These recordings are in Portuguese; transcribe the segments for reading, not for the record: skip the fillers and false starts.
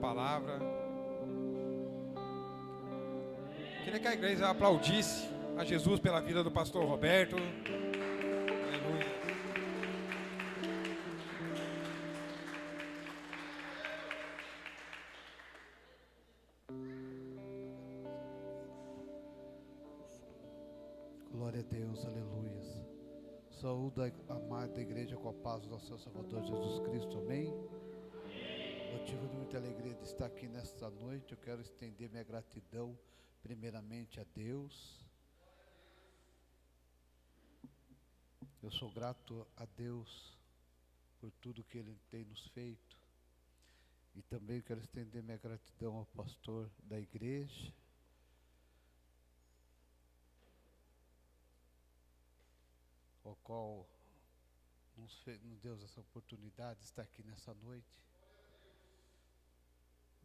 palavra. Queria que a igreja aplaudisse a Jesus pela vida do pastor Roberto. Aleluia. Glória a Deus, aleluia. Saúde a amada igreja com a paz do nosso Salvador Jesus Cristo, amém? Motivo de muita alegria de estar aqui nesta noite. Eu quero estender minha gratidão primeiramente a Deus. Eu sou grato a Deus por tudo que Ele tem nos feito. E também quero estender minha gratidão ao pastor da igreja, ao qual nos deu essa oportunidade de estar aqui nessa noite.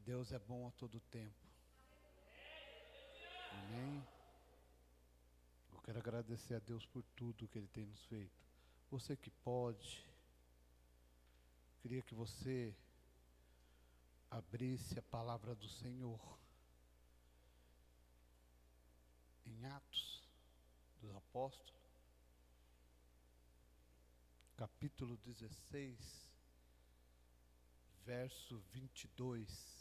Deus é bom a todo tempo. Amém? Eu quero agradecer a Deus por tudo que Ele tem nos feito. Você que pode, queria que você abrisse a palavra do Senhor em Atos dos Apóstolos, capítulo 16, verso 22.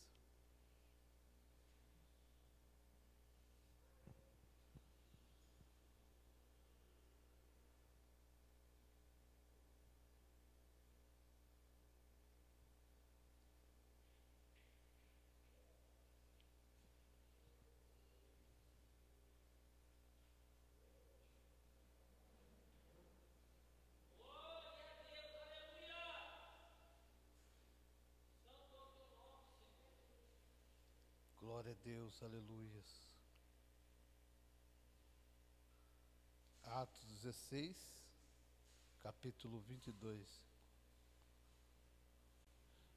Glória a Deus, aleluias. Atos 16, capítulo 22.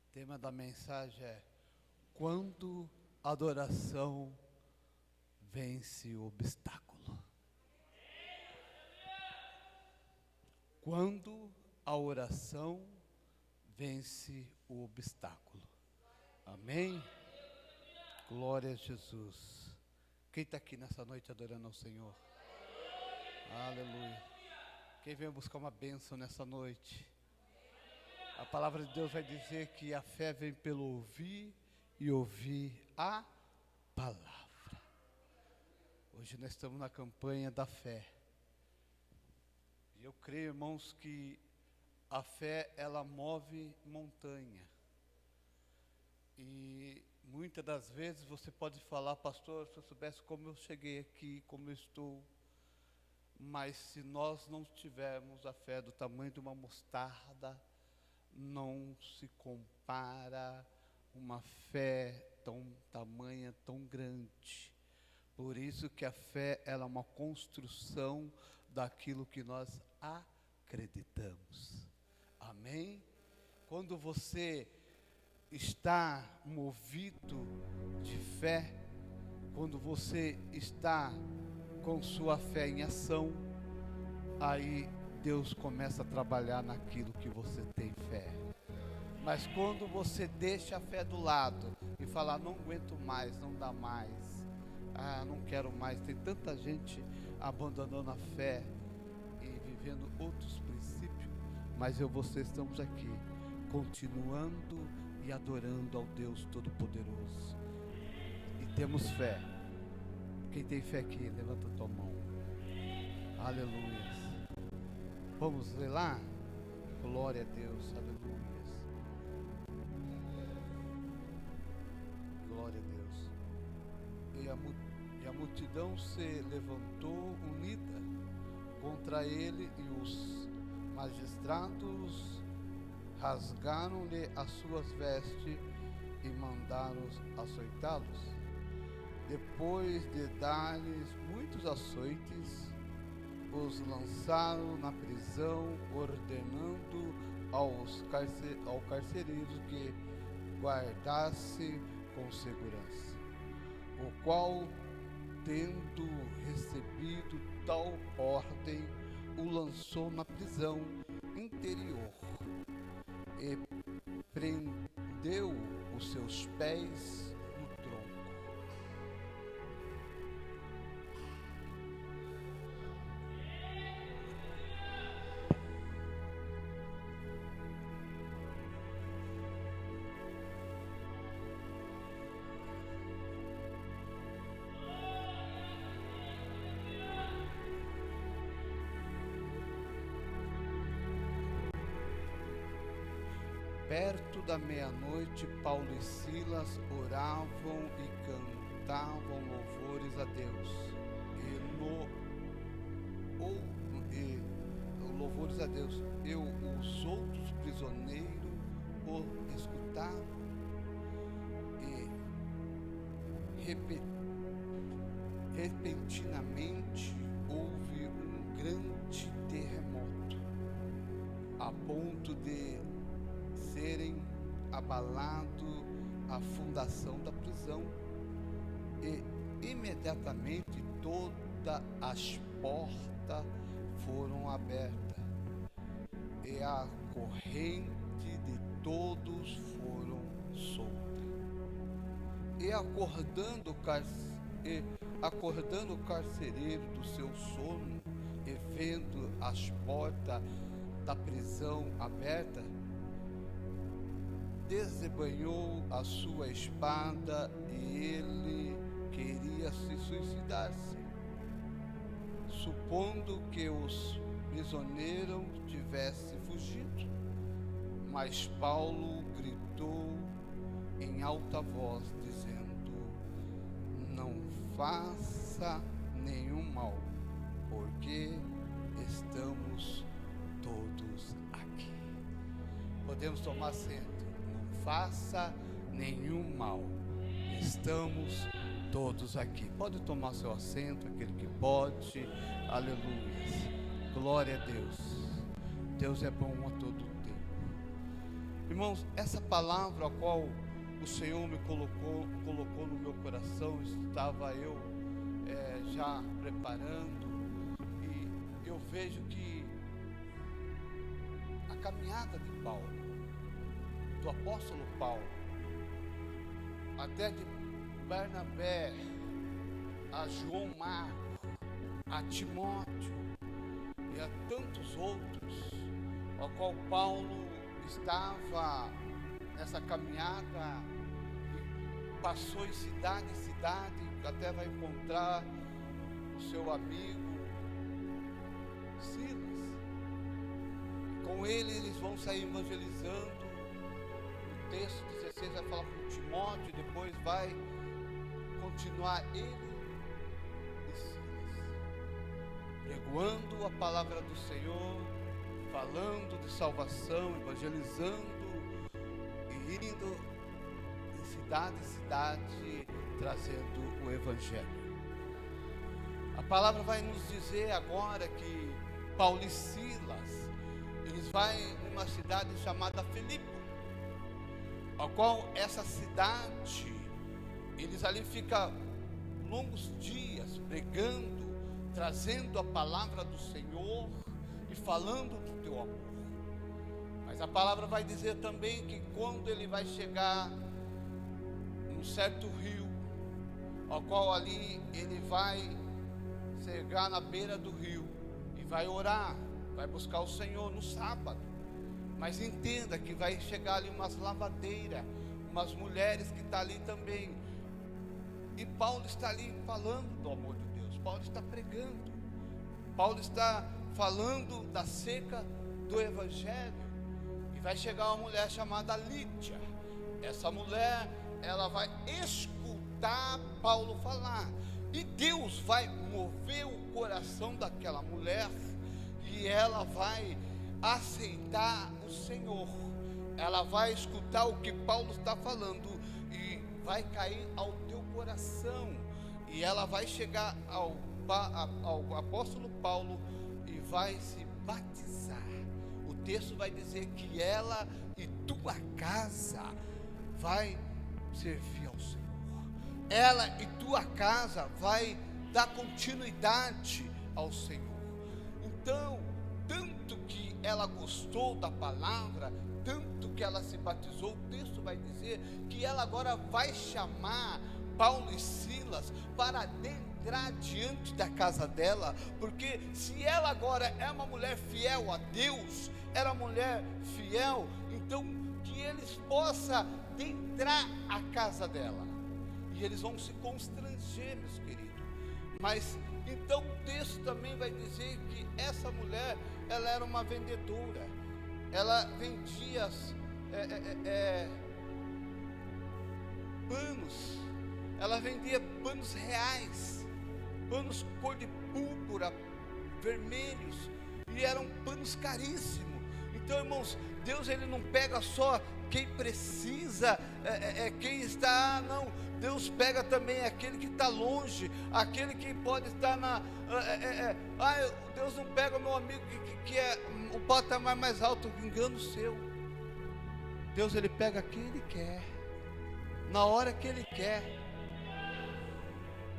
O tema da mensagem é: quando a adoração vence o obstáculo. Quando a oração vence o obstáculo. Amém? Glória a Jesus. Quem está aqui nessa noite adorando ao Senhor? Aleluia. Quem veio buscar uma bênção nessa noite? A palavra de Deus vai dizer que a fé vem pelo ouvir e ouvir a palavra. Hoje nós estamos na campanha da fé. E eu creio, irmãos, que a fé, ela move montanha. E muitas das vezes você pode falar: pastor, se eu soubesse como eu cheguei aqui, como eu estou. Mas se nós não tivermos a fé do tamanho de uma mostarda, não se compara uma fé tamanha, tão grande. Por isso que a fé, ela é uma construção daquilo que nós acreditamos. Amém? Quando você está movido de fé, quando você está com sua fé em ação, aí Deus começa a trabalhar naquilo que você tem fé. Mas quando você deixa a fé do lado e fala: não aguento mais, não dá mais, não quero mais, tem tanta gente abandonando a fé e vivendo outros princípios, mas você estamos aqui, continuando e adorando ao Deus Todo-Poderoso. E temos fé. Quem tem fé aqui, levanta a tua mão. Aleluia. Vamos ler lá? Glória a Deus, aleluia. Glória a Deus. E a multidão se levantou unida contra ele, e os magistrados rasgaram-lhe as suas vestes e mandaram açoitá-los. Depois de dar-lhes muitos açoites, os lançaram na prisão, ordenando ao carcereiro que guardasse com segurança. O qual, tendo recebido tal ordem, o lançou na prisão interior e prendeu os seus pés no tronco. Perto da meia-noite, Paulo e Silas oravam e cantavam louvores a Deus. Louvores a Deus. Os outros prisioneiros o escutavam e repentinamente houve um grande terremoto, a ponto de serem abalado a fundação da prisão, e imediatamente todas as portas foram abertas e a corrente de todos foram soltas. E acordando o carcereiro do seu sono e vendo as portas da prisão abertas, desembanhou a sua espada e ele queria se suicidar-se, supondo que os prisioneiros tivessem fugido. Mas Paulo gritou em alta voz, dizendo: não faça nenhum mal, porque estamos todos aqui. Podemos tomar assento. Faça nenhum mal, estamos todos aqui. Pode tomar seu assento, aquele que pode. Aleluia, glória a Deus. Deus é bom a todo tempo. Irmãos, essa palavra a qual o Senhor me colocou no meu coração, estava eu já preparando, e eu vejo que a caminhada de Paulo, do apóstolo Paulo, até de Barnabé, a João Marcos, a Timóteo e a tantos outros, ao qual Paulo estava nessa caminhada e passou em cidade em cidade, até vai encontrar o seu amigo Silas. Com ele eles vão sair evangelizando. Texto 16 vai falar com Timóteo, depois vai continuar ele e Silas, pregoando a palavra do Senhor, falando de salvação, evangelizando e indo de cidade em cidade, trazendo o evangelho. A palavra vai nos dizer agora que Paulo e Silas, eles vão numa cidade chamada Filipe, a qual essa cidade, eles ali ficam longos dias pregando, trazendo a palavra do Senhor e falando do teu amor. Mas a palavra vai dizer também que quando ele vai chegar num certo rio, ao qual ali ele vai chegar na beira do rio e vai orar, vai buscar o Senhor no sábado. Mas entenda que vai chegar ali umas lavadeiras, umas mulheres que estão ali também. E Paulo está ali falando do amor de Deus. Paulo está pregando. Paulo está falando da seca do Evangelho. E vai chegar uma mulher chamada Lídia. Essa mulher, ela vai escutar Paulo falar. E Deus vai mover o coração daquela mulher. E ela vai aceitar o Senhor. Ela vai escutar o que Paulo está falando e vai cair ao teu coração, e ela vai chegar ao apóstolo Paulo e vai se batizar. O texto vai dizer que ela e tua casa vai servir ao Senhor. Ela e tua casa vai dar continuidade ao Senhor. Então, tanto que ela gostou da palavra, tanto que ela se batizou. O texto vai dizer que ela agora vai chamar Paulo e Silas para adentrar diante da casa dela, porque se ela agora é uma mulher fiel a Deus, era uma mulher fiel, então que eles possam adentrar a casa dela, e eles vão se constranger, meus queridos. Mas então o texto também vai dizer que essa mulher, ela era uma vendedora, ela vendia panos, ela vendia panos reais, panos cor de púrpura, vermelhos, e eram panos caríssimos. Então, irmãos, Deus ele não pega só quem precisa, quem está, não. Deus pega também aquele que está longe, aquele que pode estar Deus não pega o meu amigo que é o patamar mais alto, engano seu. Deus ele pega quem ele quer, na hora que ele quer.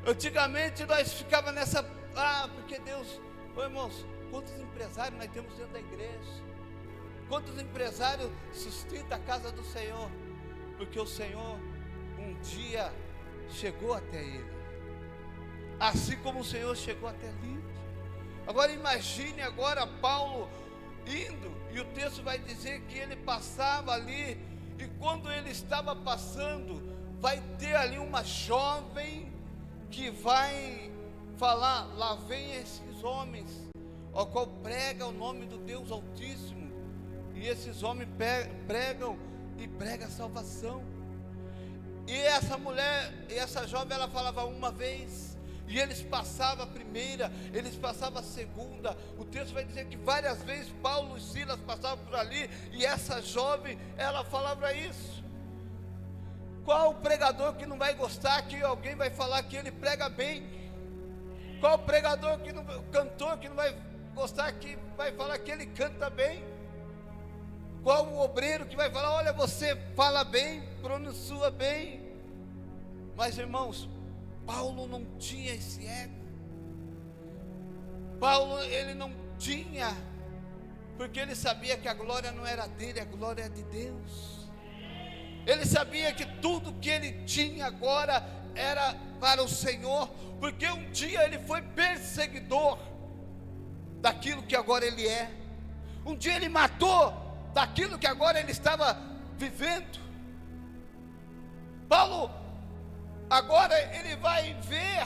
Antigamente nós ficávamos nessa, porque Deus, irmãos, quantos empresários nós temos dentro da igreja? Quantos empresários sustentam a casa do Senhor? Porque o Senhor um dia chegou até ele, assim como o Senhor chegou até Lídia. Agora imagine agora Paulo indo, e o texto vai dizer que ele passava ali, e quando ele estava passando, vai ter ali uma jovem que vai falar: lá vem esses homens, ao qual prega o nome do Deus Altíssimo. E esses homens pregam a salvação. E essa mulher, e essa jovem, ela falava uma vez, e eles passavam a primeira, eles passavam a segunda. O texto vai dizer que várias vezes Paulo e Silas passavam por ali, e essa jovem, ela falava isso. Qual o pregador que não vai gostar que alguém vai falar que ele prega bem? Qual o pregador que não, cantor que não vai gostar que vai falar que ele canta bem? Qual o obreiro que vai falar: olha, você fala bem, pronuncia bem? Mas, irmãos, Paulo não tinha esse ego. Paulo, ele não tinha, porque ele sabia que a glória não era dele, a glória é de Deus. Ele sabia que tudo que ele tinha agora era para o Senhor, porque um dia ele foi perseguidor daquilo que agora ele é. Um dia ele matou daquilo que agora ele estava vivendo. Paulo, agora ele vai ver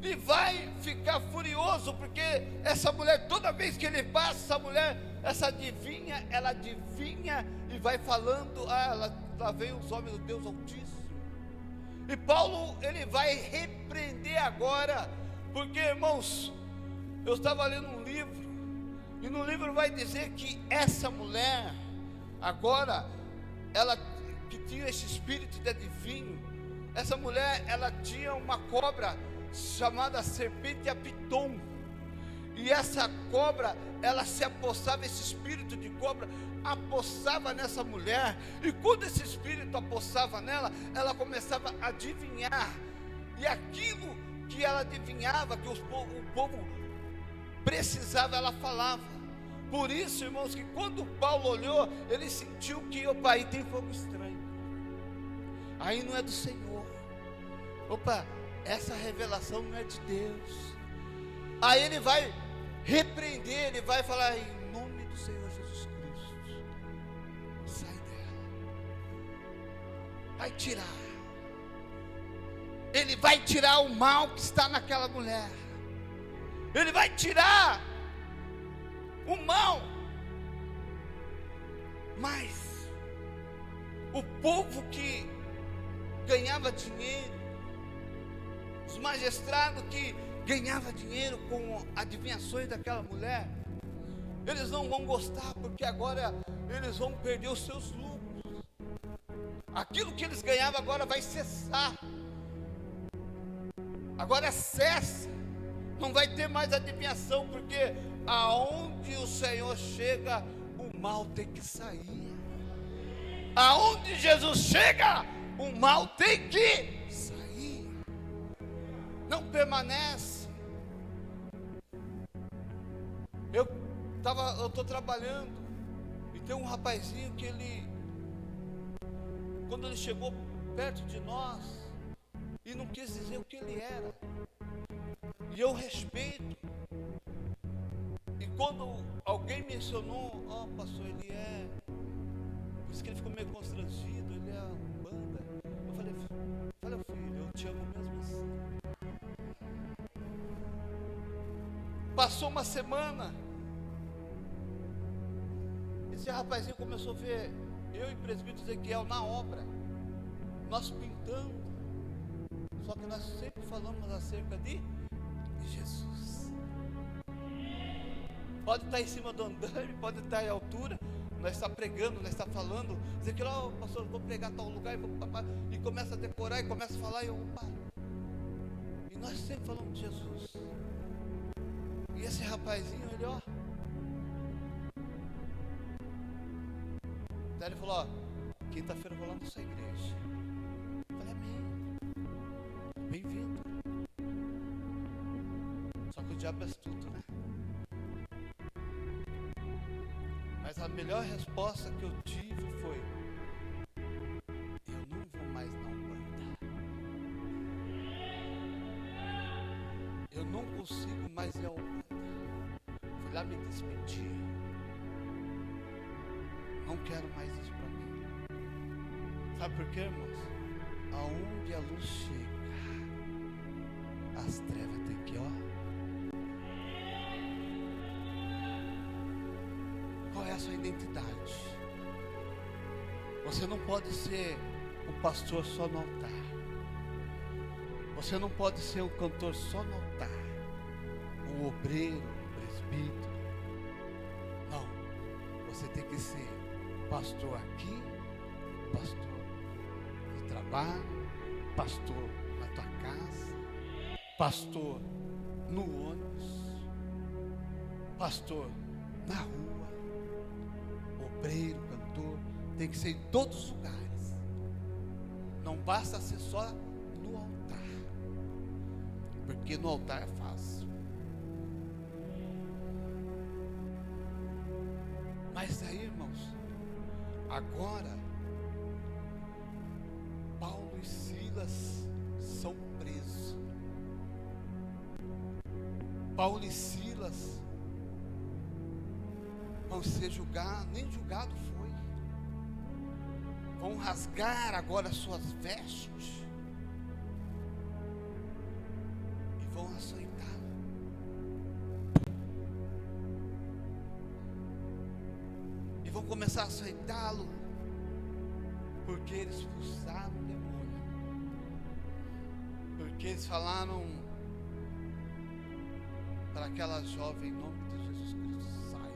e vai ficar furioso, porque essa mulher, toda vez que ele passa, essa mulher, essa adivinha, ela adivinha e vai falando: lá vem os homens do Deus Altíssimo. E Paulo, ele vai repreender agora, porque, irmãos, eu estava lendo um livro, e no livro vai dizer que essa mulher, agora, ela que tinha esse espírito de adivinho, essa mulher, ela tinha uma cobra chamada serpente Apiton, e essa cobra, ela se apossava, esse espírito de cobra apossava nessa mulher, e quando esse espírito apossava nela, ela começava a adivinhar, e aquilo que ela adivinhava, que o povo precisava, ela falava. Por isso, irmãos, que quando Paulo olhou, ele sentiu que, opa, aí tem fogo estranho, aí não é do Senhor, opa, essa revelação não é de Deus. Aí ele vai repreender, ele vai falar: em nome do Senhor Jesus Cristo, sai dela, vai tirar. Ele vai tirar o mal que está naquela mulher, ele vai tirar o mal. Mas o povo que ganhava dinheiro, os magistrados que ganhavam dinheiro com adivinhações daquela mulher, eles não vão gostar, porque agora eles vão perder os seus lucros. Aquilo que eles ganhavam agora vai cessar. Agora cessa, não vai ter mais adivinhação, porque aonde o Senhor chega, o mal tem que sair. Aonde Jesus chega, o mal tem que sair, não permanece. Eu Eu estou trabalhando, e tem um rapazinho que quando ele chegou perto de nós, e não quis dizer o que ele era, e eu respeito, e quando alguém mencionou, pastor, ele é, por isso que ele ficou meio constrangido, ele é Umbanda, eu falei, filho, eu te amo mesmo assim. Passou uma semana, esse rapazinho começou a ver eu e o presbítero Ezequiel na obra, nós pintando, só que nós sempre falamos acerca de Jesus. Pode estar em cima do andame, pode estar em altura, nós está pregando, nós está falando, Ezequiel, pastor, eu vou pregar tal lugar, e começa a decorar, e começa a falar, e nós sempre falamos de Jesus. E esse rapazinho, ele daí ele falou, quinta-feira eu vou lá na sua igreja. Eu falei, amém, bem-vindo. Só que o diabo é astuto, né? Mas a melhor resposta que eu tive foi, eu não vou mais na Umbanda. Eu não consigo mais ir à Umbanda. Fui lá me despedir. Não quero mais isso para mim. Sabe por quê, irmãos? Aonde a luz chega, as trevas tem que, Qual é a sua identidade? Você não pode ser o pastor só no altar. Você não pode ser o cantor só no altar. O obreiro, o presbítero. Não. Você tem que ser pastor aqui, pastor no trabalho, pastor na tua casa, pastor no ônibus, pastor na rua, obreiro, cantor, tem que ser em todos os lugares. Não basta ser só no altar, porque no altar é fácil. Mas aí, irmãos, agora Paulo e Silas são presos. Paulo e Silas vão ser julgados, nem julgado foi. Vão rasgar agora suas vestes e vão açoitá-lo. E vão começar a açoitá-lo, porque eles expulsaram o demônio. Porque eles falaram para aquela jovem, em nome de Jesus Cristo, sai.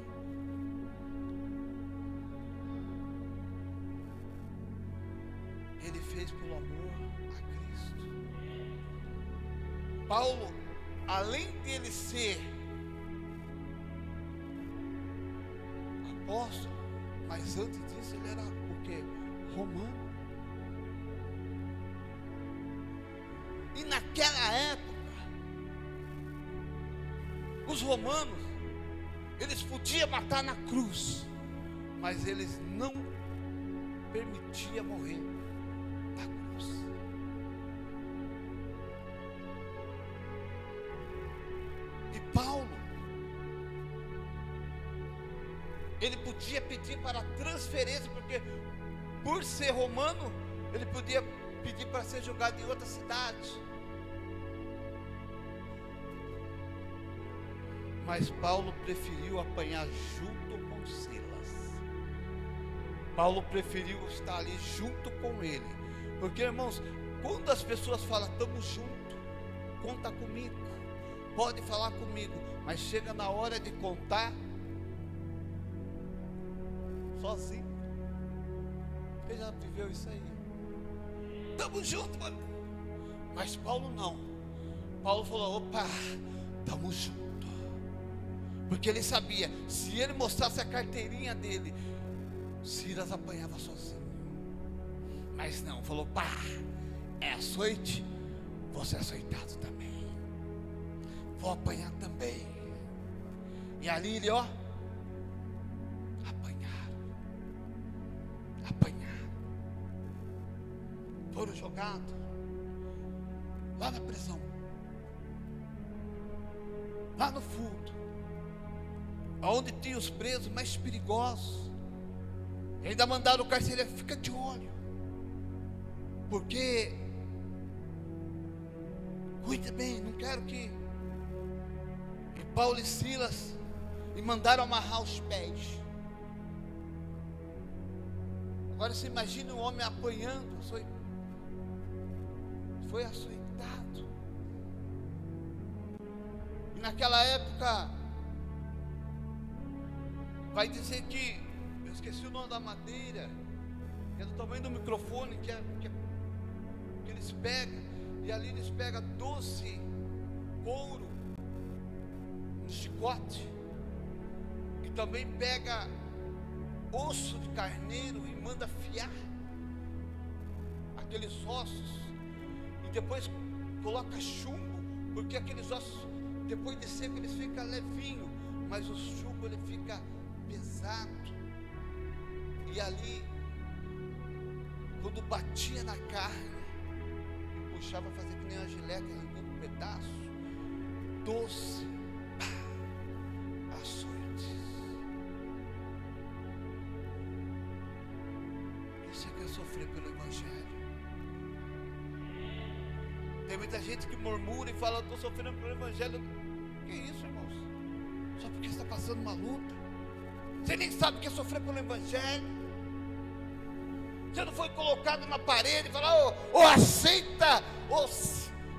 Ele fez pelo amor a Cristo. Paulo, além dele ser apóstolo, mas antes disso ele era o quê? Romano. E naquela época, os romanos, eles podiam matar na cruz, mas eles não permitiam morrer na cruz. E Paulo, ele podia pedir para transferência, porque por ser romano, ele podia pedir para ser julgado em outra cidade. Mas Paulo preferiu apanhar junto com Silas. Paulo preferiu estar ali junto com ele. Porque, irmãos, quando as pessoas falam, estamos juntos, conta comigo, pode falar comigo, mas chega na hora de contar sozinho. Você já viveu isso aí? Estamos juntos, mano. Mas Paulo não. Paulo falou, opa, estamos juntos. Porque ele sabia, se ele mostrasse a carteirinha dele, Silas apanhava sozinho. Mas não, falou, pá, é açoite, vou ser açoitado também. Vou apanhar também. E ali ele, foram jogados lá na prisão, lá no fundo, aonde tinha os presos mais perigosos. E ainda mandaram o carcereiro: fica de olho, porque cuide bem, não quero que... E Paulo e Silas, e mandaram amarrar os pés. Agora você imagina um homem apanhando, foi açoitado. E naquela época, vai dizer que, eu esqueci o nome da madeira, que é do tamanho do microfone, que eles pegam, e ali eles pegam doce couro no chicote, e também pega osso de carneiro e manda afiar aqueles ossos, e depois coloca chumbo, porque aqueles ossos, depois de seco, eles ficam levinho, mas o chumbo ele fica pesado. E ali, quando batia na carne e puxava, fazer que nem uma gilete, arrancando um pedaço, doce, açoites. Isso é que é sofrer pelo Evangelho. Tem muita gente que murmura e fala: eu estou sofrendo pelo Evangelho. Que isso, irmãos? Só porque está passando uma luta. Você nem sabe o que é sofrer pelo Evangelho. Você não foi colocado na parede e falar: ou aceita,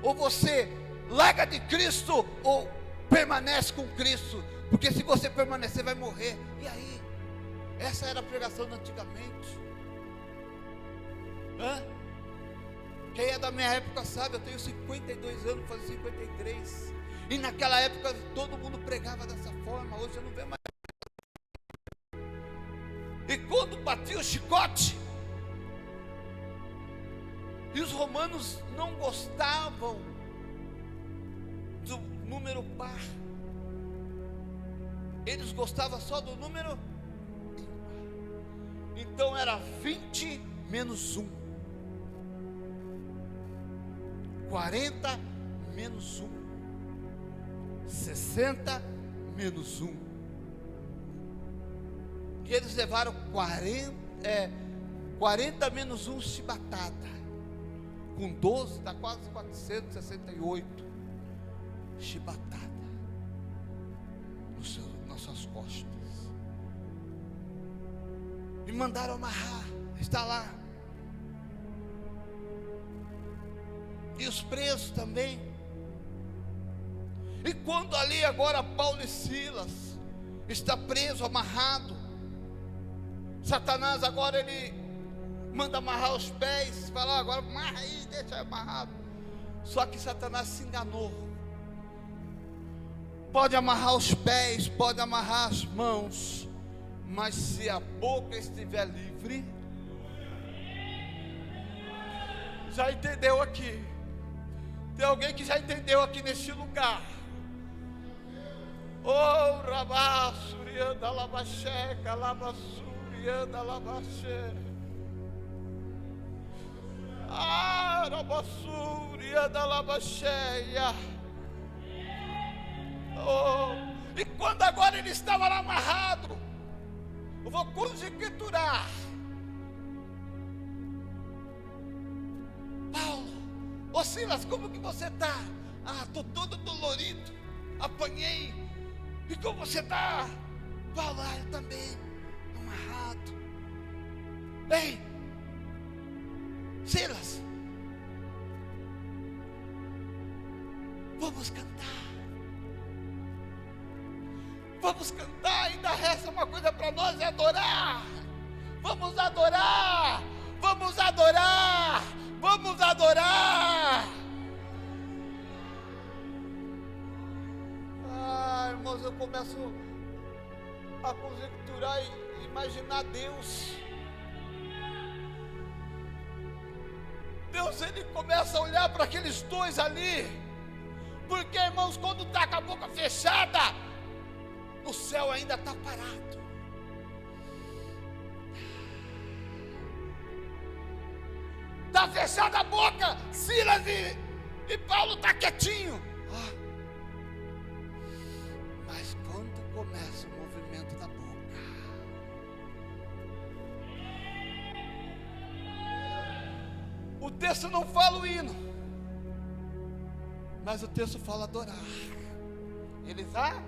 ou você larga de Cristo, ou permanece com Cristo. Porque se você permanecer, vai morrer. E aí? Essa era a pregação de antigamente. Quem é da minha época sabe, eu tenho 52 anos, vou fazer 53. E naquela época todo mundo pregava dessa forma. Hoje eu não vejo mais. E quando batia o chicote, e os romanos não gostavam do número par, eles gostavam só do número ímpar. Então era 20 menos 1, 40 menos 1, 60 menos 1. E eles levaram 40 menos 1 chibatada. Com 12 dá quase 468 chibatada nas suas costas. E mandaram amarrar. Está lá. E os presos também. E quando ali agora Paulo e Silas está preso, amarrado, Satanás agora ele manda amarrar os pés, fala: agora amarra aí, deixa amarrado. Só que Satanás se enganou. Pode amarrar os pés, pode amarrar as mãos, mas se a boca estiver livre, já entendeu aqui? Tem alguém que já entendeu aqui neste lugar? Oh, rabassurianda labacheca, labassurianda labache. Ah, rabassurianda labacheia. Oh, e quando agora ele estava lá amarrado, eu vou conjecturar. Paulo, ô Silas, como que você está? Ah, estou todo dolorido, apanhei. E como você está? Paulo, eu também, amarrado. Ei, Silas, vamos cantar. Vamos cantar, ainda resta uma coisa para nós, é adorar. Vamos adorar, vamos adorar, vamos adorar. Ah, irmãos, eu começo a conjecturar e imaginar Deus. Deus, ele começa a olhar para aqueles dois ali. Porque, irmãos, quando está com a boca fechada, o céu ainda está parado. Está está fechada a boca, Silas e Paulo está quietinho. Mas quando começa o movimento da boca, o texto não fala o hino, mas o texto fala adorar. Eles adoraram.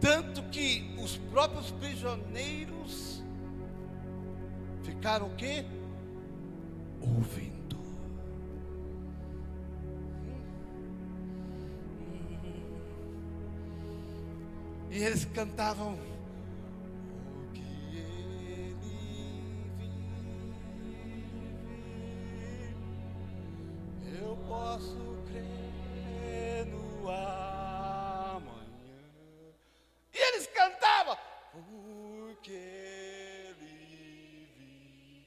Tanto que os próprios prisioneiros ficaram o quê? Ouvindo. E eles cantavam: o que ele vive, eu posso crer no amanhã. E eles cantavam: porque ele vive.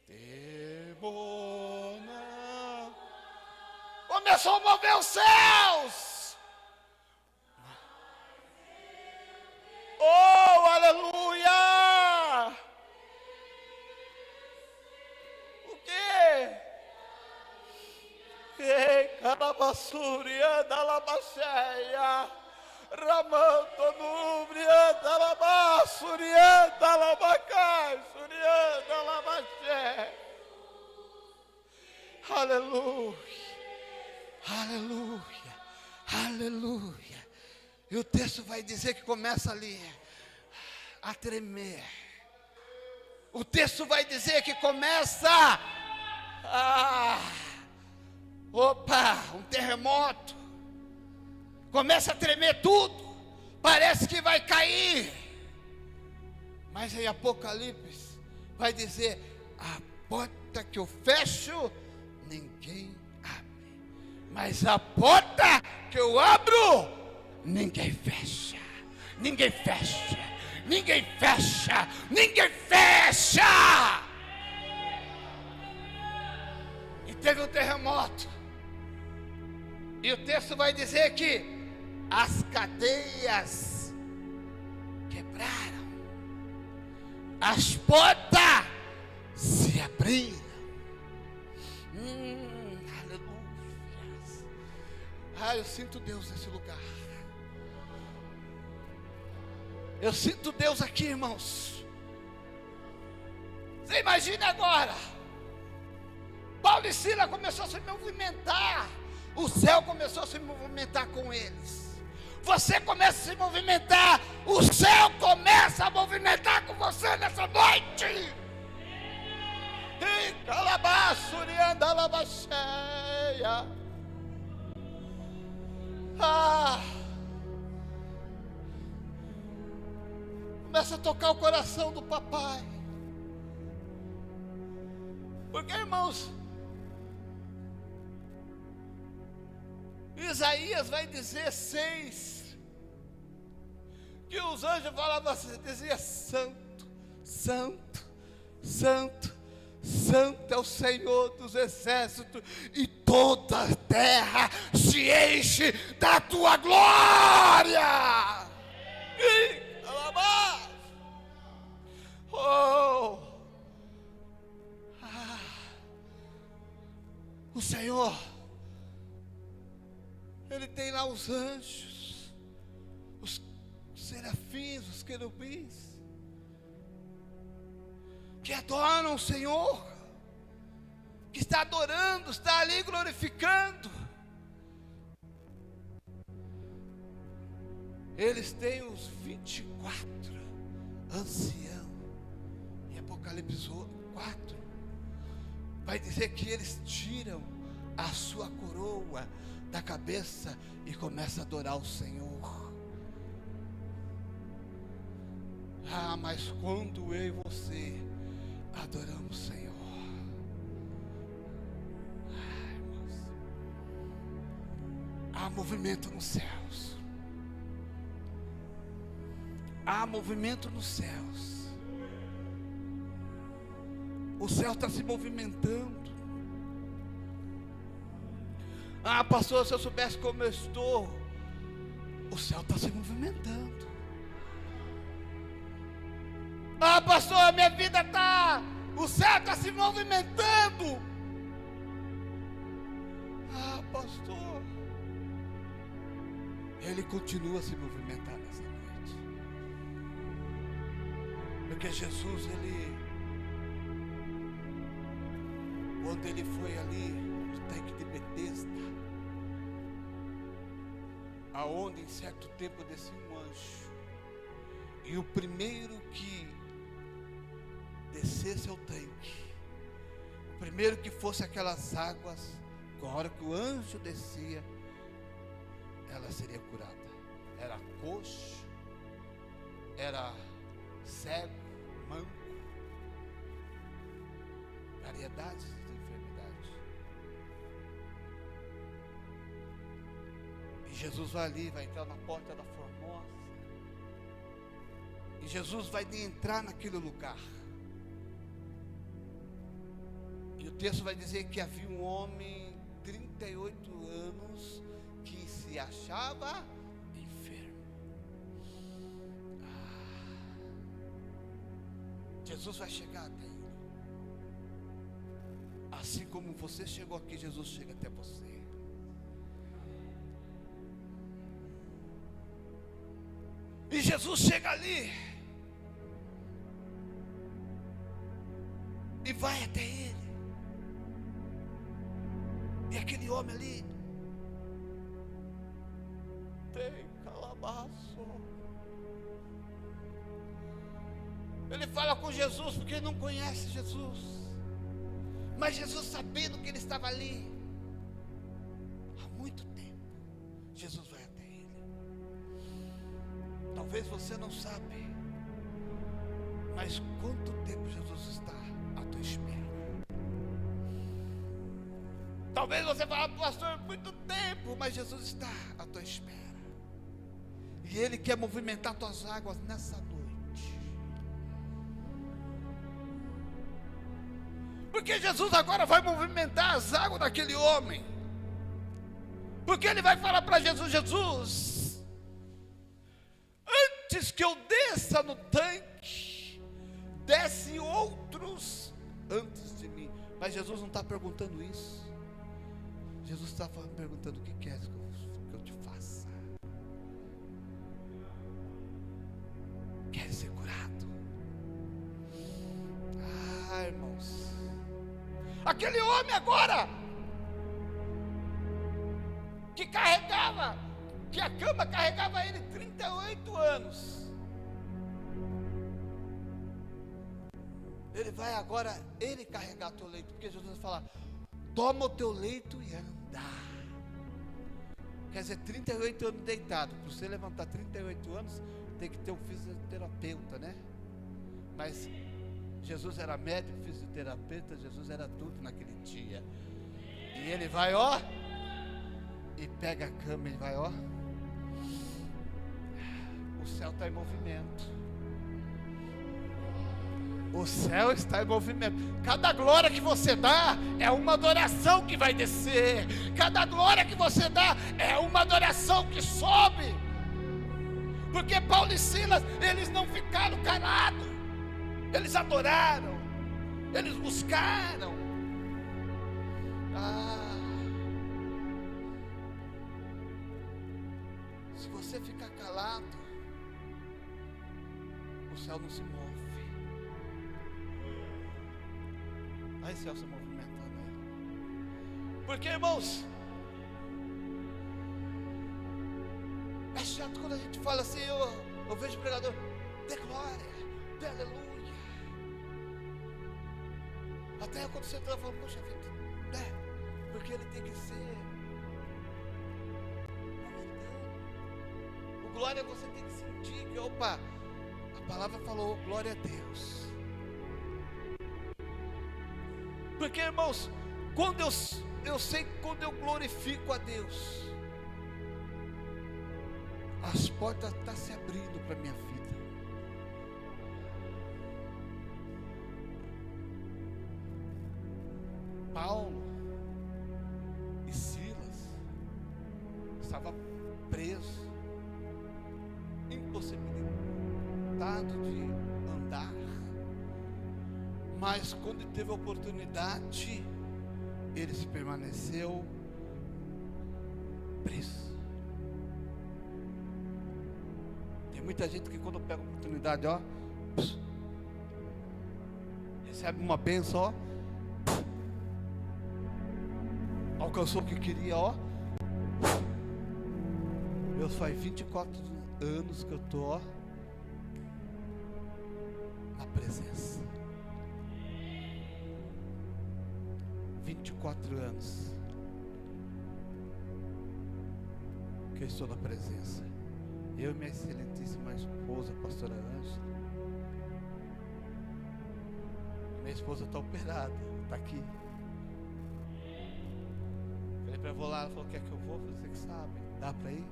Temor não. Começou a mover os céus. Oh, aleluia! O quê? Ei, calabassuria da labaxeia, ramanto nubria da labassuria da labacai, suria da labaxeia. Aleluia, aleluia, aleluia. E o texto vai dizer que começa ali a tremer. O texto vai dizer que começa um terremoto. Começa a tremer tudo. Parece que vai cair. Mas em Apocalipse vai dizer: a porta que eu fecho, ninguém abre. Mas a porta que eu abro, ninguém fecha. Ninguém fecha. Ninguém fecha. Ninguém fecha. E teve um terremoto. E o texto vai dizer que as cadeias quebraram, as portas se abriram. Aleluia. Eu sinto Deus nesse lugar. Eu sinto Deus aqui, irmãos. Você imagina agora, Paulo e Silas começou a se movimentar. O céu começou a se movimentar com eles. Você começa a se movimentar. O céu começa a movimentar com você nessa noite. E calabaçurianda alabaxeia. Começa a tocar o coração do papai. Porque, irmãos, Isaías vai dizer 6, que os anjos falavam assim, dizia: santo, santo, santo, santo é o Senhor dos exércitos, e toda a terra se enche da tua glória. E alabá. O Senhor, Ele tem lá os anjos, os serafins, os querubins, que adoram o Senhor, que está adorando, está ali glorificando. Eles têm os 24 anciãos. Em Apocalipse 4 vai dizer que eles tiram a sua coroa da cabeça e começam a adorar o Senhor. Mas quando eu e você adoramos o Senhor, irmãos, há movimento nos céus. Há movimento nos céus. O céu está se movimentando. Pastor, se eu soubesse como eu estou. O céu está se movimentando. Ah, pastor, a minha vida está, o céu está se movimentando. Ah, pastor, ele continua a se movimentar nessa noite. Porque Jesus, quando ele foi ali no tanque de Betesda, aonde em certo tempo descia um anjo, e o primeiro que descesse ao tanque, o primeiro que fosse aquelas águas, com a hora que o anjo descia, ela seria curada. Era coxo, era cego, manco, variedades de enfermidades. E Jesus vai ali, vai entrar na porta da Formosa, e Jesus vai entrar naquele lugar. E o texto vai dizer que havia um homem, 38 anos, que se achava enfermo. Jesus vai chegar até ele. Assim como você chegou aqui, Jesus chega até você. E Jesus chega ali e vai até ele. E aquele homem ali tem calabouço. Ele fala com Jesus porque ele não conhece Jesus. Mas Jesus, sabendo que ele estava ali há muito tempo, Jesus vai até ele. Talvez você não sabe, mas quanto tempo Jesus está à tua espera? Talvez você fale, pastor, muito tempo, mas Jesus está à tua espera. E Ele quer movimentar tuas águas nessa noite. Porque Jesus agora vai movimentar as águas daquele homem. Porque Ele vai falar para Jesus, Jesus, antes que eu desça no tanque, desce outros antes de mim. Mas Jesus não está perguntando isso. Jesus está perguntando: o que queres que eu te faça? Queres ser curado? Ah, irmãos, aquele homem agora, que carregava, que a cama carregava ele 38 anos, ele vai agora, ele carregar teu leito, porque Jesus vai falar: toma o teu leito e anda. Quer dizer, 38 anos deitado. Para você levantar 38 anos, tem que ter um fisioterapeuta, né? Mas Jesus era médico, fisioterapeuta, Jesus era tudo naquele dia. E ele vai, ó, e pega a cama e vai, ó. O céu está em movimento. O céu está em movimento. Cada glória que você dá é uma adoração que vai descer. Cada glória que você dá é uma adoração que sobe. Porque Paulo e Silas, eles não ficaram calados. Eles adoraram. Eles buscaram. Se você ficar calado, o céu não se move. Aí o céu se movimentando aí. Porque, irmãos, é chato quando a gente fala assim, eu vejo o pregador, dê glória, dê aleluia. Até quando você está falando, poxa vida, né? Porque ele tem que ser momentâneo. O glória você tem que sentir que, opa, a palavra falou, glória a Deus. Porque, irmãos, quando eu sei que quando eu glorifico a Deus, as portas estão se abrindo para a minha vida. Paulo e Silas estavam presos, impossibilitados de andar. Mas quando teve a oportunidade, ele se permaneceu preso. Tem muita gente que quando pega a oportunidade, ó, recebe uma bênção, ó, alcançou o que queria, ó. Eu faz 24 anos que eu estou, ó, na presença. 24 anos que eu estou na presença. Eu e minha excelentíssima esposa, pastora Ângela. Minha esposa está operada, está aqui. Falei para ela, vou lá, ela falou, quer que eu vou? Eu falei, você que sabe, dá para ir?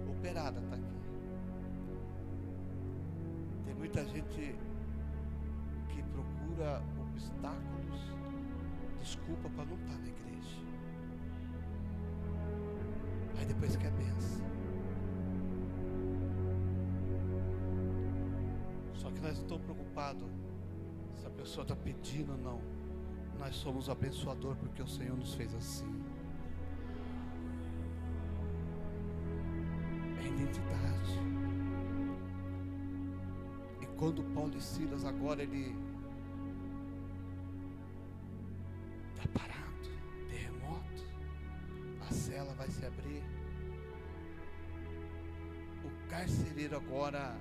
Operada, está aqui. Tem muita gente que procura obstáculos, desculpa para não estar na igreja. Aí depois quer benção. Só que nós não estamos preocupados se a pessoa está pedindo ou não. Nós somos abençoador porque o Senhor nos fez assim. É identidade. E quando Paulo e Silas agora ele está parado, terremoto, a cela vai se abrir. O carcereiro agora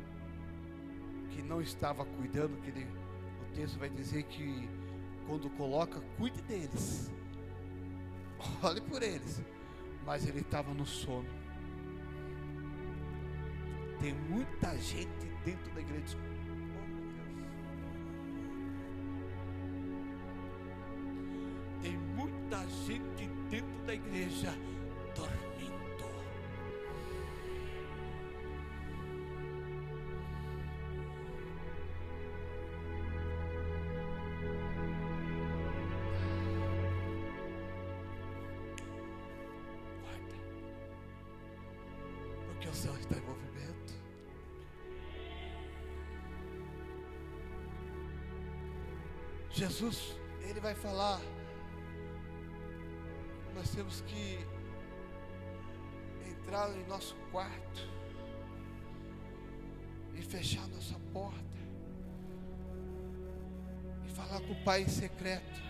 que não estava cuidando, o texto vai dizer que quando coloca, cuide deles, olhe por eles, mas ele estava no sono. Tem muita gente dentro da igreja. Oh, meu Deus. Tem muita gente dentro da igreja dormindo. Porque o céu está em movimento. Jesus, ele vai falar, nós temos que entrar em nosso quarto e fechar nossa porta e falar com o Pai em secreto.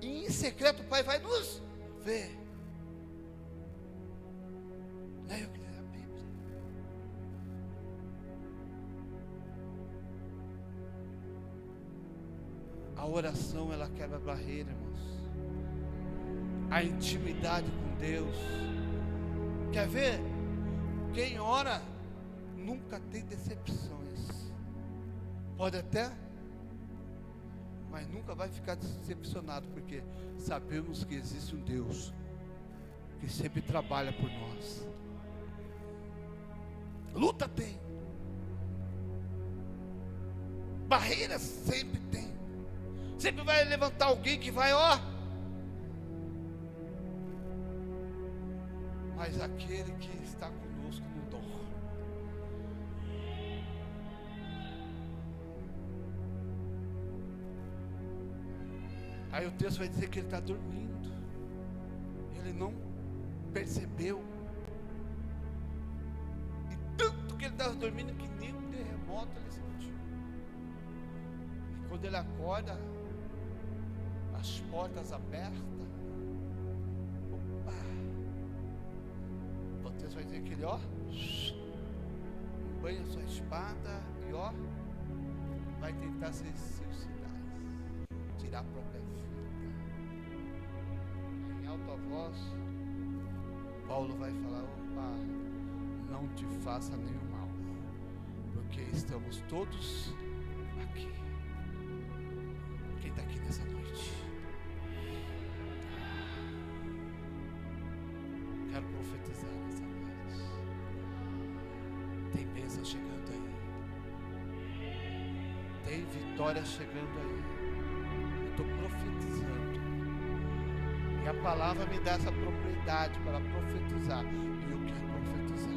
E em secreto o Pai vai nos ver. Leia o que diz a Bíblia. A oração, ela quebra a barreira, irmãos. A intimidade com Deus. Quer ver? Quem ora nunca tem decepções. Pode até, mas nunca vai ficar decepcionado, porque sabemos que existe um Deus que sempre trabalha por nós. Luta tem, barreiras sempre tem. Sempre vai levantar alguém que vai, ó. Mas aquele que está conosco no dom. Aí o texto vai dizer que ele está dormindo. Ele não percebeu. E tanto que ele estava dormindo que nem um terremoto ele sentiu. E quando ele acorda, as portas abertas. Opa! O texto vai dizer que ele, ó, banha sua espada e, ó, vai tentar se suicidar, tirar a própria vida. Em alta voz, Paulo vai falar: opa, não te faça nenhum mal, porque estamos todos aqui. Quem está aqui nessa noite? Quero profetizar nessa noite. Tem bênção chegando aí. Tem vitória chegando aí. Eu estou profetizando. E a palavra me dá essa propriedade para profetizar. E eu quero profetizar.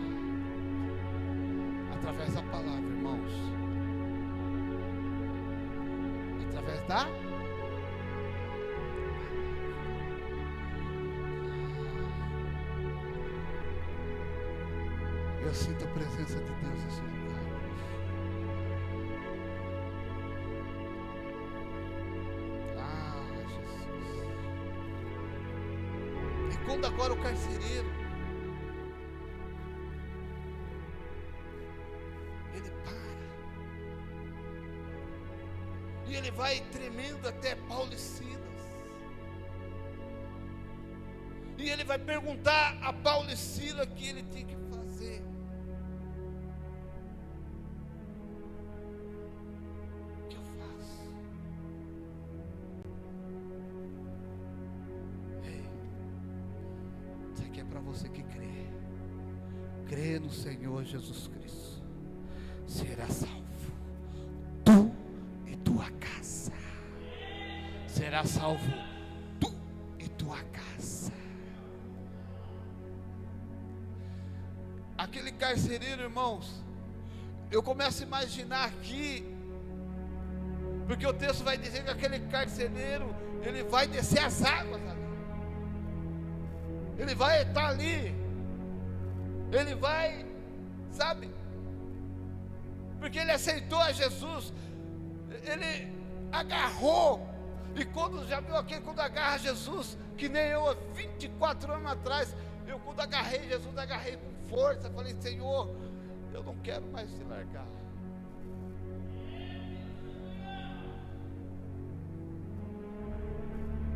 Através da palavra, irmãos. Através Mas tá? Eu sinto a presença de Deus nesse lugar. Ah, Jesus. E quando agora o carcereiro, ele para. E ele vai tremendo até Paulo e Silas. E ele vai perguntar a Paulo e Silas o que ele tinha que fazer. O que eu faço? Ei, isso aqui é para você que crê. Crê no Senhor Jesus Cristo. Será salvo. Tu e tua casa. Será salvo tu e tua casa. Aquele carcereiro, irmãos, eu começo a imaginar aqui, porque o texto vai dizer que aquele carcereiro, ele vai descer as águas ali, ele vai estar ali, ele vai, sabe, porque ele aceitou a Jesus, ele agarrou, e quando, já viu aquele, quando agarra Jesus, que nem eu, 24 anos atrás, eu quando agarrei Jesus, agarrei com força, falei, Senhor, eu não quero mais te largar.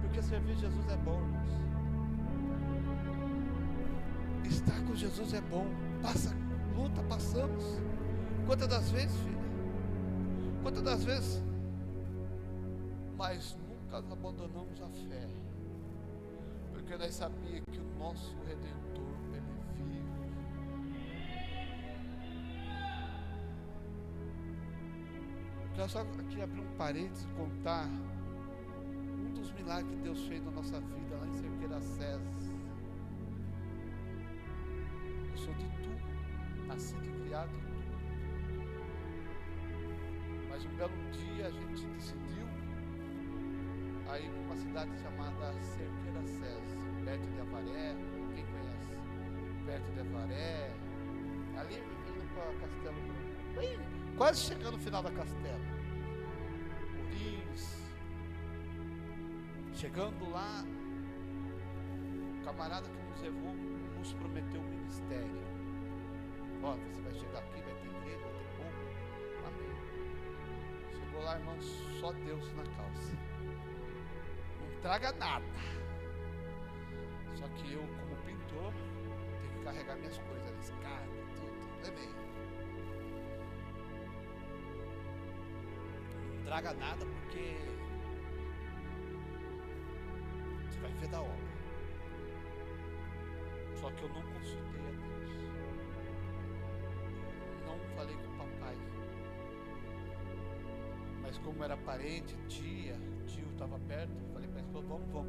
Porque servir Jesus é bom, irmãos. Estar com Jesus é bom. Passa luta, passamos. Quantas das vezes, filha? Quantas das vezes? Mas nunca abandonamos a fé. Porque nós sabíamos que o nosso Redentor, Ele vive. Quero só aqui abrir um parênteses e contar um dos milagres que Deus fez na nossa vida lá em Cerqueira César. Eu sou de Tu, nascido e criado em Tu. Mas um belo dia a gente decidiu a ir para uma cidade chamada Cerqueira César, perto de Avaré. Quem conhece? Perto de Avaré, ali indo para Castelo Branco, bem, quase chegando no final da Castelo, Urins. Chegando lá, o camarada que nos levou nos prometeu um ministério. Ó, você vai chegar aqui, vai ter igreja, vai ter povo. Amém. Chegou lá, irmão, só Deus na calça. Não traga nada. Só que eu, como pintor, tenho que carregar minhas coisas, a escada, tudo. Levei. Não traga nada porque você vai ver da obra. Só que eu não consultei a Deus. Não falei com o papai. Mas como era parente, tio estava perto, eu falei para a esposa, vamos.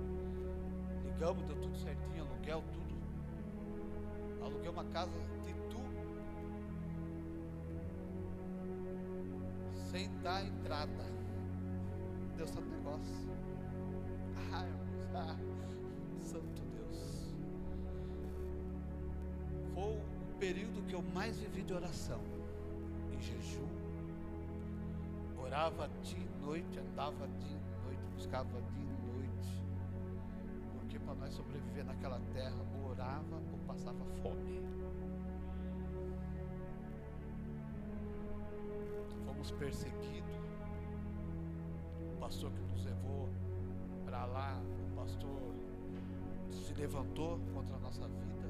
Ligamos, deu tudo certinho, aluguel, tudo. Aluguei uma casa de Tu, sem dar entrada. Deu santo negócio. Irmãos, santo Deus. Foi o período que eu mais vivi de oração, em jejum. Orava dia e noite, andava dia e noite, buscava dia e noite. Porque para nós sobreviver naquela terra, ou orava ou passava fome. Fomos perseguidos. O pastor que nos levou para lá, o pastor se levantou contra a nossa vida,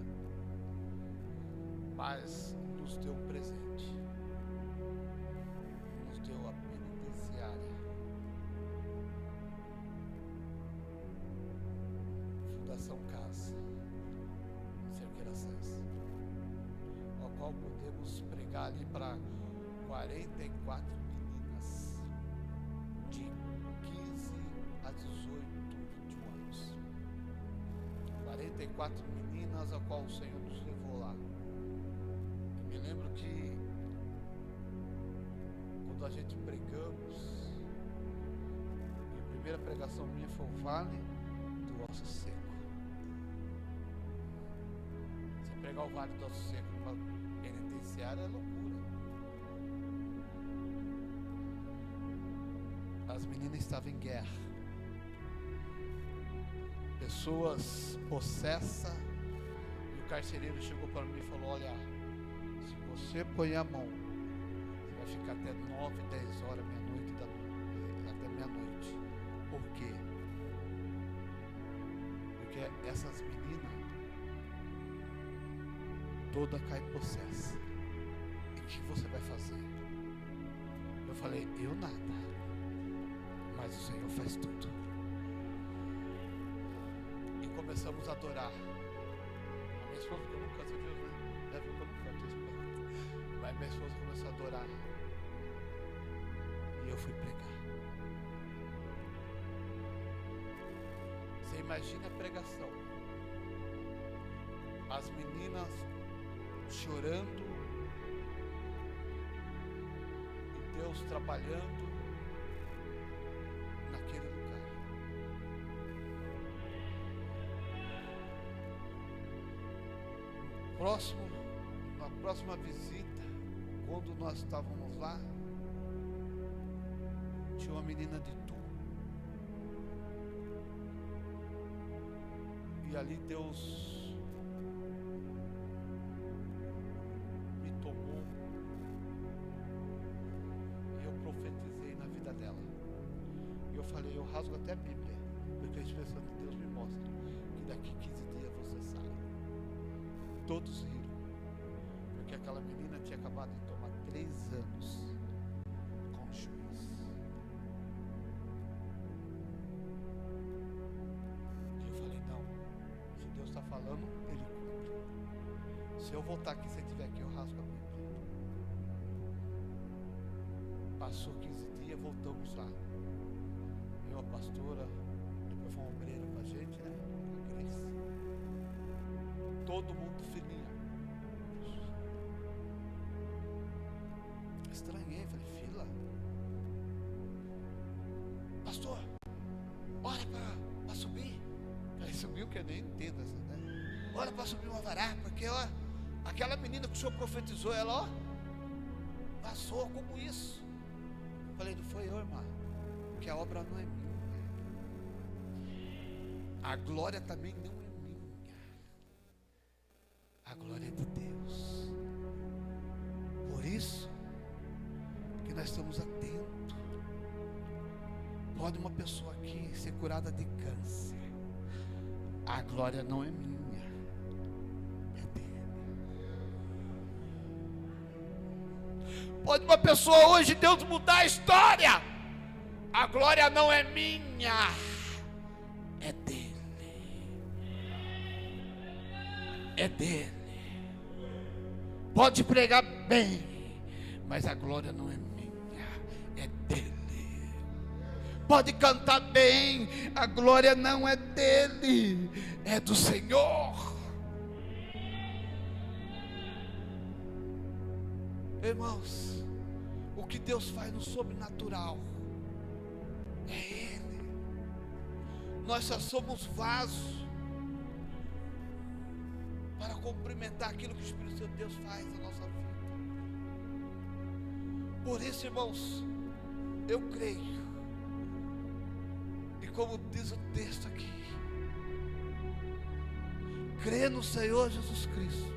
mas nos deu um presente. Nos deu a penitenciária. Fundação Casa, Cerqueira César, ao qual podemos pregar ali para 44 meninas de 15 a 18, 21 anos. 44 meninas ao qual o Senhor nos levou lá. Eu me lembro que quando a gente pregamos, primeira pregação minha foi o Vale do Osso Seco. Você pregar o Vale do Osso Seco numa penitenciária é loucura. As meninas estavam em guerra. Pessoas possessas. E o carcereiro chegou para mim e falou: olha, se você põe a mão, você vai ficar até 9, 10 horas, meia-noite, até meia-noite. Por quê? Porque essas meninas toda cai possessa. E o que você vai fazer? Eu falei: eu nada, mas o Senhor faz tudo. E começamos a adorar. A minha esposa, que eu nunca sei Deus, né? Deve que eu nunca tinha esposa. Mas minha esposa começou a adorar. E eu fui pregar. Você imagina a pregação. As meninas chorando. E Deus trabalhando naquele lugar. Na próxima visita, quando nós estávamos lá, tinha uma menina de Tu. E ali Deus me tomou e eu profetizei na vida dela. E eu falei: eu rasgo até a Bíblia, porque a expressão de Deus me mostra que daqui 15 dias você sai. Todos riram, porque aquela menina tinha acabado de tomar 3 anos com o juiz. E eu falei: não, se Deus está falando, Ele cumpre. Se eu voltar aqui, se Ele estiver aqui, eu rasgo a Bíblia. Passou 15 dias, voltamos lá. Eu, a pastora, depois foi um obreiro com a gente, né? A Grace. Todo mundo fininho. Estranhei, falei: fila? Pastor, ora para subir. Falei: subiu, que eu nem entendo essa, né? Ora para subir uma vará, porque ó, aquela menina que o senhor profetizou, ela ó, passou como isso. Falei: não foi eu, irmã, porque a obra não é minha. A glória também não é minha. A glória é de Deus. Por isso que nós estamos atentos. Pode uma pessoa aqui ser curada de câncer. A glória não é minha, é dele. Pode uma pessoa hoje, Deus mudar a história. A glória não é minha, é dele. É dele. Pode pregar bem, mas a glória não é minha, é dele. Pode cantar bem, a glória não é dele, é do Senhor. Irmãos, o que Deus faz no sobrenatural é Ele. Nós só somos vasos para cumprimentar aquilo que o Espírito Santo de Deus faz na nossa vida. Por isso, irmãos, eu creio, e como diz o texto aqui, crê no Senhor Jesus Cristo.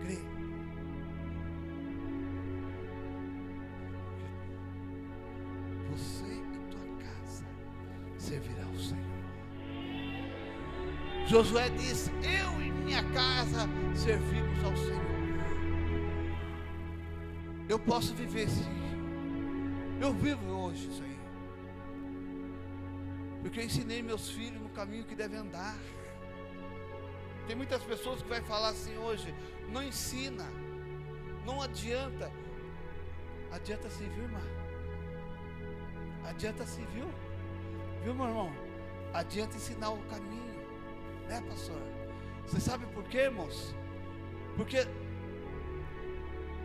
Crê. Você e tua casa servirá ao Senhor. Josué disse: eu e minha casa servimos ao Senhor. Eu posso viver sim. Eu vivo hoje isso aí. Porque eu ensinei meus filhos no caminho que devem andar. Tem muitas pessoas que vai falar assim hoje: não ensina, não adianta. Adianta sim, viu, irmã? Adianta sim, viu? Viu, meu irmão? Adianta ensinar o caminho. Né, pastor? Você sabe por quê, irmãos? Porque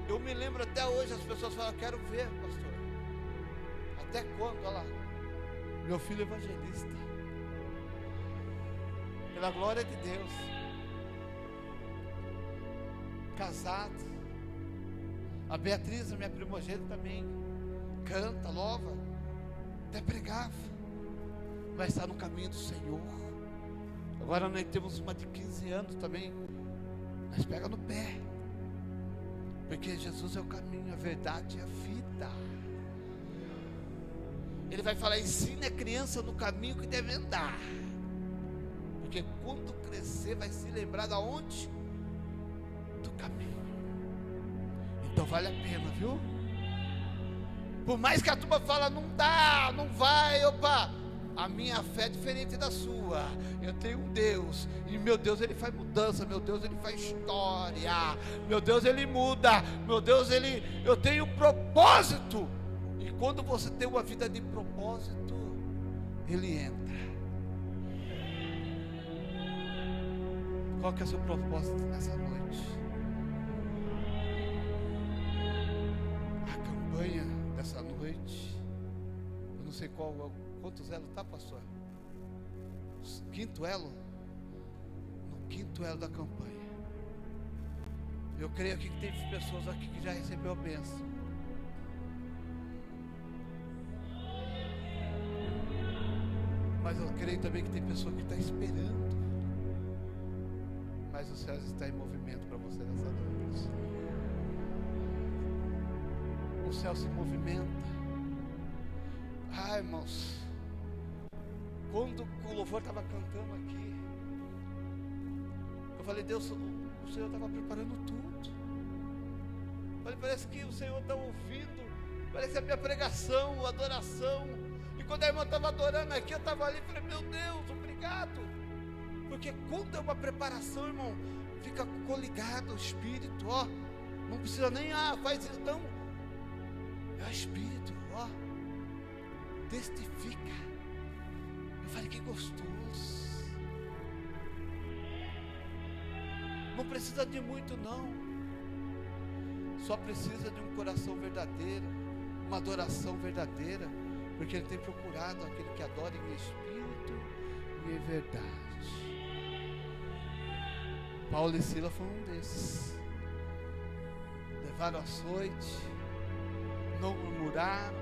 eu me lembro até hoje, as pessoas falam: quero ver, pastor. Até quando? Olha lá. Meu filho evangelista. Pela glória de Deus. Casado. A Beatriz, a minha primogênita, também canta, louva, até pregava. Vai estar no caminho do Senhor. Agora nós temos uma de 15 anos também. Nós pega no pé. Porque Jesus é o caminho, a verdade e a vida. Ele vai falar: ensine a criança no caminho que deve andar. Porque quando crescer vai se lembrar da onde? Do caminho. Então vale a pena, viu? Por mais que a turma fala, não dá, não vai, opa, a minha fé é diferente da sua. Eu tenho um Deus, e meu Deus ele faz mudança, meu Deus ele faz história, meu Deus ele muda, meu Deus eu tenho um propósito. E quando você tem uma vida de propósito, ele entra. Qual que é o seu propósito nessa noite? A campanha dessa noite, eu não sei quantos elos tá, pastor? Quinto elo? No quinto elo da campanha. Eu creio aqui que tem pessoas aqui que já recebeu a bênção. Mas eu creio também que tem pessoa que está esperando. Mas o céu está em movimento para você nessa noite. O céu se movimenta. Ai, irmãos, quando o louvor estava cantando aqui, eu falei: Deus, o Senhor estava preparando tudo. Eu falei: parece que o Senhor está ouvindo, parece a minha pregação, a adoração. E quando a irmã estava adorando aqui, eu estava ali e falei: meu Deus, obrigado. Porque quando é uma preparação, irmão, fica coligado o Espírito, ó. Não precisa nem, faz isso, não. É o Espírito, ó. Testifica. Eu falei: que gostoso. Não precisa de muito, não. Só precisa de um coração verdadeiro, uma adoração verdadeira. Porque Ele tem procurado aquele que adora em espírito e em verdade. Paulo e Silas foram um desses. Levaram açoite, não murmuraram,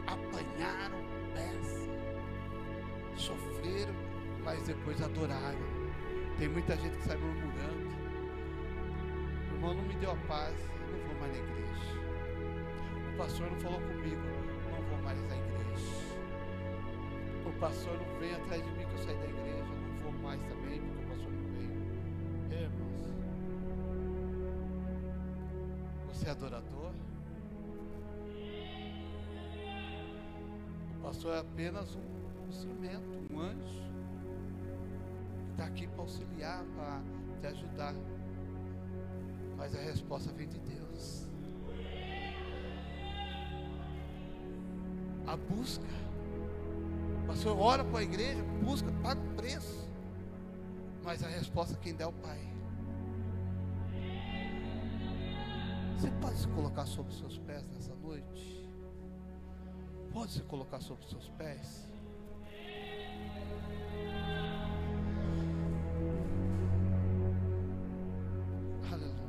apanharam peça, sofreram, mas depois adoraram. Tem muita gente que sai murmurando: o irmão não me deu a paz, eu não vou mais na igreja. O pastor não falou comigo, não vou mais à igreja. O pastor não vem atrás de mim que eu saí da igreja, não vou mais também porque o pastor não veio. Irmãos, você é adorador? O pastor é apenas um instrumento, um anjo que está aqui para auxiliar, para te ajudar. Mas a resposta vem de Deus. A busca. O pastor ora para a igreja, busca, paga o preço. Mas a resposta quem dá é o Pai. Você pode se colocar sobre os seus pés nessa noite? Pode se colocar sobre os seus pés? Aleluia.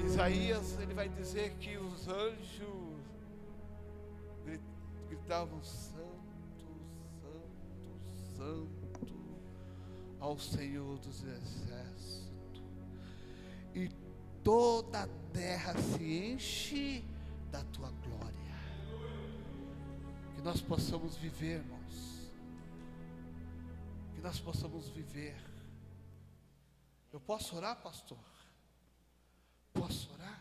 Isaías, ele vai dizer que os anjos gritavam: santo, santo, santo ao Senhor dos exércitos, e toda a terra se enche da tua glória. Que nós possamos viver, irmãos, que nós possamos viver. Eu posso orar, pastor? Posso orar?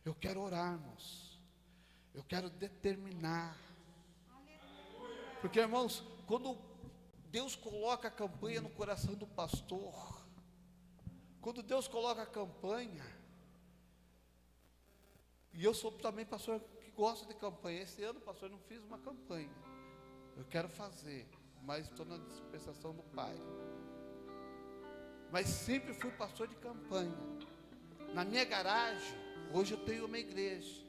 Eu quero orar, irmãos. Eu quero determinar. Porque, irmãos, quando Deus coloca a campanha no coração do pastor, quando Deus coloca a campanha, e eu sou também pastor que gosta de campanha. Esse ano, pastor, eu não fiz uma campanha. Eu quero fazer, mas estou na dispensação do Pai. Mas sempre fui pastor de campanha. Na minha garagem, hoje eu tenho uma igreja,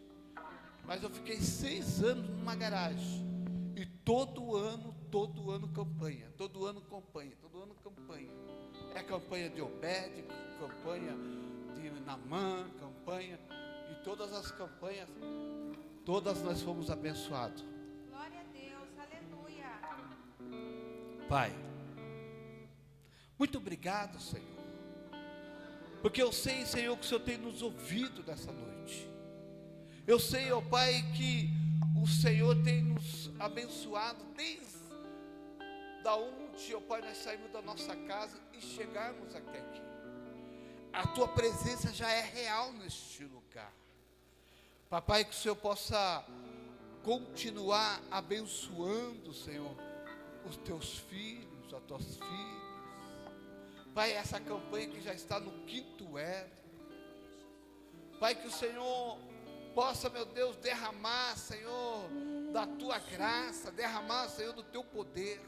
mas eu fiquei 6 anos numa garagem, e todo ano campanha, todo ano campanha. É campanha de Obed, campanha de Naamã, campanha, e todas as campanhas, todas nós fomos abençoados. Glória a Deus, aleluia. Pai, muito obrigado, Senhor, porque eu sei, Senhor, que o Senhor tem nos ouvido nessa noite. Eu sei, ó Pai, que o Senhor tem nos abençoado desde da onde, ó Pai, nós saímos da nossa casa e chegarmos até aqui. A Tua presença já é real neste lugar. Papai, que o Senhor possa continuar abençoando, Senhor, os Teus filhos, as Tuas filhas. Pai, essa campanha que já está no 5º ano. Pai, que o Senhor possa, meu Deus, derramar, Senhor, da Tua graça, derramar, Senhor, do Teu poder.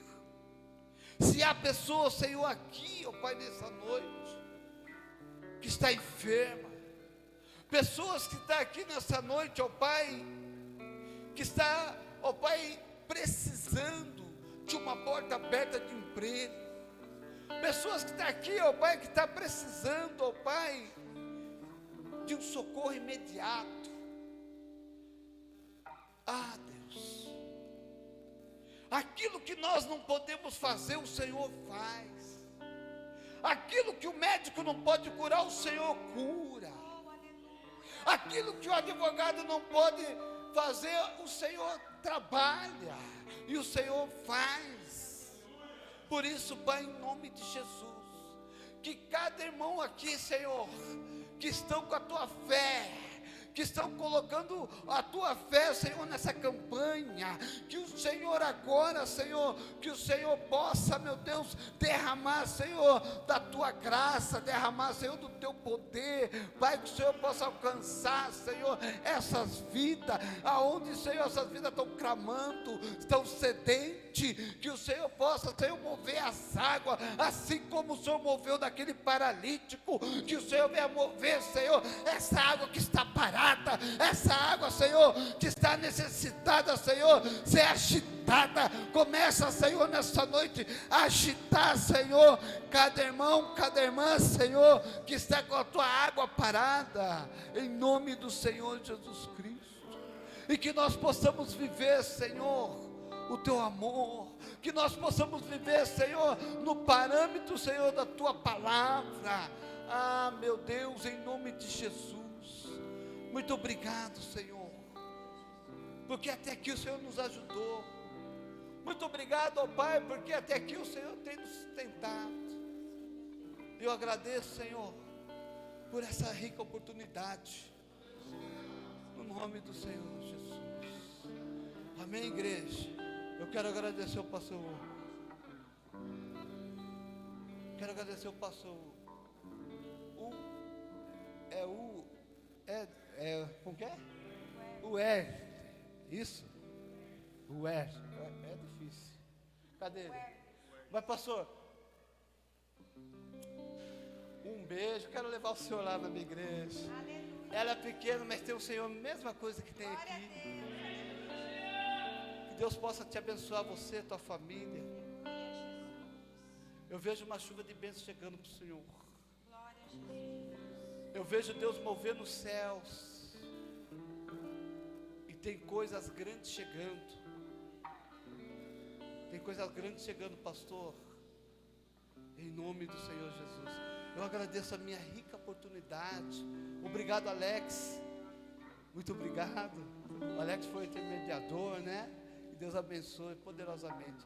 Se há pessoas, Senhor, aqui, ó Pai, nessa noite, que está enferma, pessoas que estão aqui nessa noite, ó Pai, que está, ó Pai, precisando de uma porta aberta de emprego, pessoas que estão aqui, ó Pai, que está precisando, ó Pai, de um socorro imediato. Ah, Deus, aquilo que nós não podemos fazer, o Senhor faz. Aquilo que o médico não pode curar, o Senhor cura. Aquilo que o advogado não pode fazer, o Senhor trabalha e o Senhor faz. Por isso, Pai, em nome de Jesus, que cada irmão aqui, Senhor, que estão com a Tua fé, que estão colocando a Tua fé, Senhor, nessa campanha, que o Senhor agora, Senhor, que o Senhor possa, meu Deus, derramar, Senhor, da Tua graça, derramar, Senhor, do Teu poder, Pai, que o Senhor possa alcançar, Senhor, essas vidas, aonde, Senhor, essas vidas estão clamando, estão sedentes, que o Senhor possa, Senhor, mover as águas, assim como o Senhor moveu daquele paralítico, que o Senhor venha mover, Senhor, essa água que está parada, essa água, Senhor, que está necessitada, Senhor, ser agitada. Começa, Senhor, nessa noite, a agitar, Senhor, cada irmão, cada irmã, Senhor, que está com a Tua água parada, em nome do Senhor Jesus Cristo, e que nós possamos viver, Senhor, o Teu amor, que nós possamos viver, Senhor, no parâmetro, Senhor, da Tua palavra. Ah, meu Deus, em nome de Jesus, muito obrigado, Senhor, porque até aqui o Senhor nos ajudou. Muito obrigado, ó Pai, porque até aqui o Senhor tem nos sustentado. Eu agradeço, Senhor, por essa rica oportunidade, no nome do Senhor Jesus. Amém, igreja. Eu quero agradecer o pastor. Quero agradecer o pastor. Como que é? Isso? É difícil. Cadê ele? Vai, pastor. Um beijo. Quero levar o senhor lá na minha igreja. Aleluia. Ela é pequena, mas tem o Senhor, a mesma coisa que tem Glória a aqui. Deus. Que Deus possa te abençoar, você, tua família. Eu vejo uma chuva de bênção chegando para o Senhor. Glória a Jesus. Eu vejo Deus mover nos céus. E tem coisas grandes chegando. Tem coisas grandes chegando, pastor. Em nome do Senhor Jesus. Eu agradeço a minha rica oportunidade. Obrigado, Alex. Muito obrigado. O Alex foi intermediador, né? Que Deus abençoe poderosamente.